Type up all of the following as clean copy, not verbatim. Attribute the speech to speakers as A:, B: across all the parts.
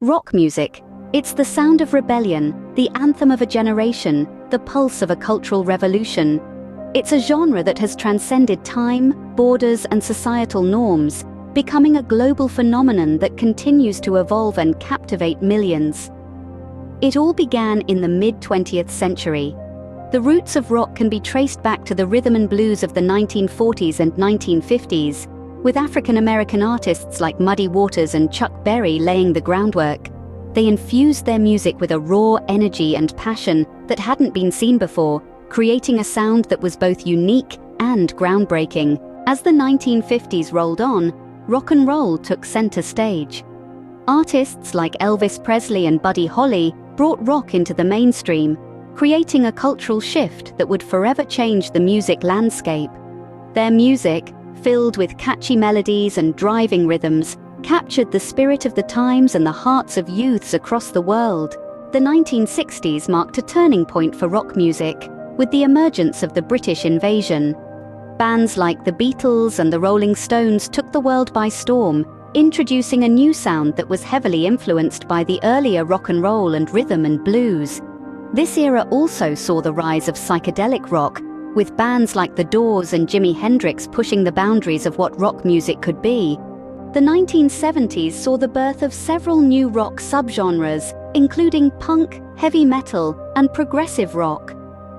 A: Rock music. It's the sound of rebellion, the anthem of a generation, the pulse of a cultural revolution. It's a genre that has transcended time, borders, and societal norms, becoming a global phenomenon that continues to evolve and captivate millions. It all began in the mid-20th century. The roots of rock can be traced back to the rhythm and blues of the 1940s and 1950s, with African-American artists like Muddy Waters and Chuck Berry laying the groundwork. They infused their music with a raw energy and passion that hadn't been seen before, creating a sound that was both unique and groundbreaking. As the 1950s rolled on, rock and roll took center stage. Artists like Elvis Presley and Buddy Holly brought rock into the mainstream, creating a cultural shift that would forever change the music landscape. Their music, filled with catchy melodies and driving rhythms, captured the spirit of the times and the hearts of youths across the world. The 1960s marked a turning point for rock music, with the emergence of the British invasion. Bands like the Beatles and the Rolling Stones took the world by storm, introducing a new sound that was heavily influenced by the earlier rock and roll and rhythm and blues. This era also saw the rise of psychedelic rock, with bands like The Doors and Jimi Hendrix pushing the boundaries of what rock music could be. The 1970s saw the birth of several new rock subgenres, including punk, heavy metal, and progressive rock.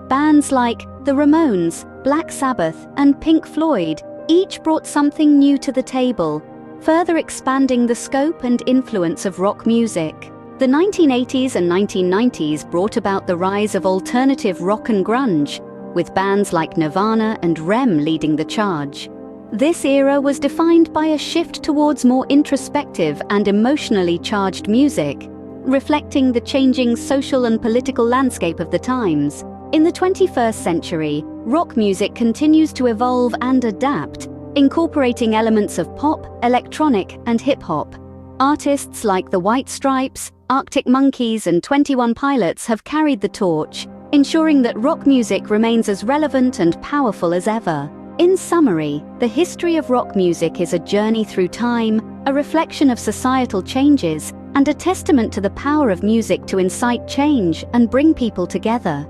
A: Bands like The Ramones, Black Sabbath, and Pink Floyd each brought something new to the table, further expanding the scope and influence of rock music. The 1980s and 1990s brought about the rise of alternative rock and grunge, with bands like Nirvana and REM leading the charge. This era was defined by a shift towards more introspective and emotionally charged music, reflecting the changing social and political landscape of the times. In the 21st century, rock music continues to evolve and adapt, incorporating elements of pop, electronic, and hip-hop. Artists like the White Stripes, Arctic Monkeys, and 21 Pilots have carried the torch, ensuring that rock music remains as relevant and powerful as ever. In summary, the history of rock music is a journey through time, a reflection of societal changes, and a testament to the power of music to incite change and bring people together.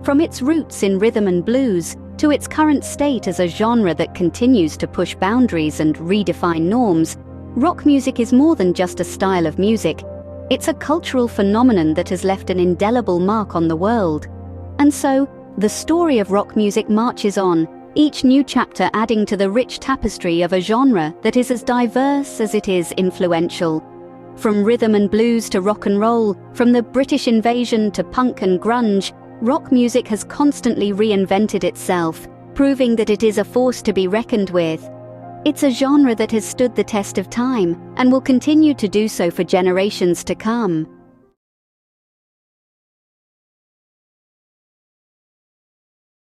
A: From its roots in rhythm and blues, to its current state as a genre that continues to push boundaries and redefine norms, rock music is more than just a style of music. It's a cultural phenomenon that has left an indelible mark on the world. And so, the story of rock music marches on, each new chapter adding to the rich tapestry of a genre that is as diverse as it is influential. From rhythm and blues to rock and roll, from the British invasion to punk and grunge, rock music has constantly reinvented itself, proving that it is a force to be reckoned with. It's a genre that has stood the test of time and will continue to do so for generations to come.